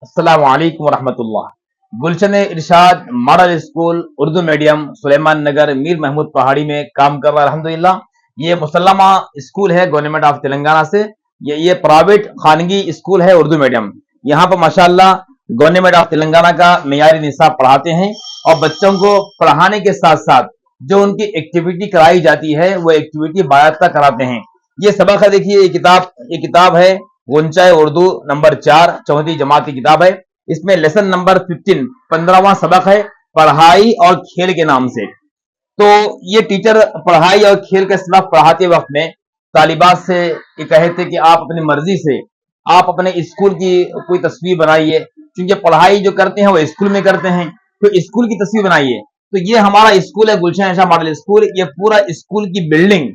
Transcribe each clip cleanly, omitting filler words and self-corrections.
अस्सलाम वालेकुम रहमतुल्लाह। Gulshan Irshad model school Urdu medium Suleman Nagar Mir Mahmood Pahadi में काम कर रहा है अल्हम्दुलिल्लाह। ये मुसल्लमा स्कूल है गवर्नमेंट ऑफ तेलंगाना से। ये प्राइवेट खानगी स्कूल है उर्दू मीडियम। यहाँ पर माशाल्लाह गवर्नमेंट ऑफ तेलंगाना का मेयारी निसाब पढ़ाते हैं और बच्चों को पढ़ाने के साथ साथ जो उनकी एक्टिविटी कराई जाती है वो एक्टिविटी बाकायदा कराते हैं। ये सबक है, देखिए ये किताब है गुंचा उर्दू नंबर 4 चौथी जमात की किताब है। इसमें लेसन नंबर 15 15वां सबक है पढ़ाई और खेल के नाम से। तो ये टीचर पढ़ाई और खेल के सबक पढ़ाते वक्त में तालिबात से ये कहे थे कि आप अपनी मर्जी से आप अपने स्कूल की कोई तस्वीर बनाइए, क्योंकि पढ़ाई जो करते हैं वो स्कूल में करते हैं, तो स्कूल की तस्वीर बनाइए। तो ये हमारा स्कूल है गुलशन इरशाद मॉडल स्कूल। ये पूरा स्कूल की बिल्डिंग,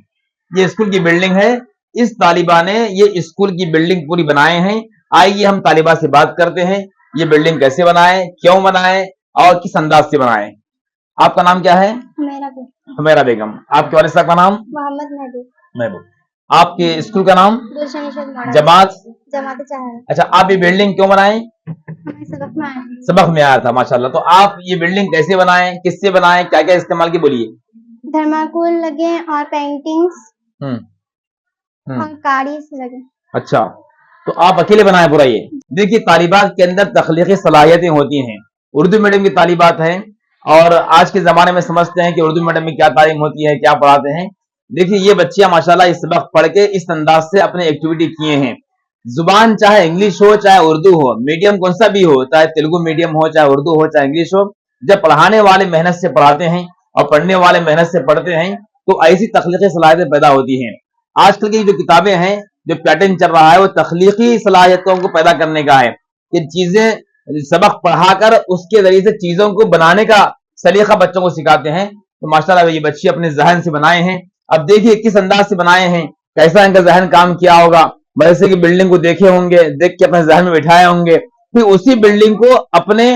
ये स्कूल की बिल्डिंग है। इस तालिबा ने ये स्कूल की बिल्डिंग पूरी बनाए हैं। आइए हम तालिबा से बात करते हैं ये बिल्डिंग कैसे बनाए, क्यों बनाए और किस अंदाज से बनाए। आपका नाम क्या है? हुमैरा बेगम। आपके वालिद साहब का नाम? मोहम्मद महबूब। महबूब। आपके स्कूल का नाम? गुलशन इरशाद मॉडल जमात? जमात चाहे। अच्छा, आप ये बिल्डिंग क्यों बनाए? हमें सबक में आया है। सबक में आया था माशाल्लाह। तो आप ये बिल्डिंग कैसे बनाए, किससे बनाए, क्या क्या इस्तेमाल की, बोलिए। थर्माकोल लगे और पेंटिंग्स और कारी से लगे। अच्छा, तो आप अकेले बनाए पूरा ये? देखिए तालिबात के अंदर तख्लीकी सलाहियतें होती हैं। उर्दू मीडियम की तालिबात है और आज के जमाने में समझते हैं कि उर्दू मीडियम में क्या तालीम होती है, क्या पढ़ाते हैं। देखिए ये बच्चियां माशाल्लाह इस सबक पढ़ के इस अंदाज से अपने एक्टिविटी किए हैं। जुबान चाहे इंग्लिश हो चाहे उर्दू हो, मीडियम कौन सा भी हो, चाहे तेलुगु मीडियम हो चाहे उर्दू हो चाहे इंग्लिश हो, जब पढ़ाने वाले मेहनत से पढ़ाते हैं और पढ़ने वाले मेहनत से पढ़ते हैं तो ऐसी तख्लीकी सलाहियतें पैदा होती हैं। आजकल की जो किताबें हैं, जो पैटर्न चल रहा है वो तख्लीकी सलाहियतों को पैदा करने का है कि चीजें सबक पढ़ाकर उसके जरिए से चीजों को बनाने का सलीका बच्चों को सिखाते हैं। तो माशाल्लाह ये बच्चे अपने जहन से बनाए हैं। अब देखिए किस अंदाज से बनाए हैं, कैसा इनका जहन काम किया होगा। वैसे की बिल्डिंग को देखे होंगे, देख के अपने जहन में बिठाए होंगे, फिर उसी बिल्डिंग को अपने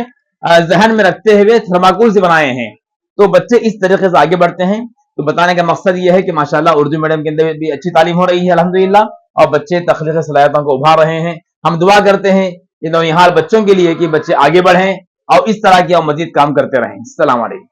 जहन में रखते हुए थर्माकोल से बनाए हैं। तो बच्चे इस तरीके से आगे बढ़ते हैं। तो बताने का मकसद ये है कि माशाल्लाह उर्दू मीडियम के अंदर भी अच्छी तालीम हो रही है अल्हम्दुलिल्लाह और बच्चे तख्लीकी सलाहियतों को उभार रहे हैं। हम दुआ करते हैं इन नौनिहाल बच्चों के लिए कि बच्चे आगे बढ़ें और इस तरह के और मजीद काम करते रहें। अस्सलाम वालेकुम।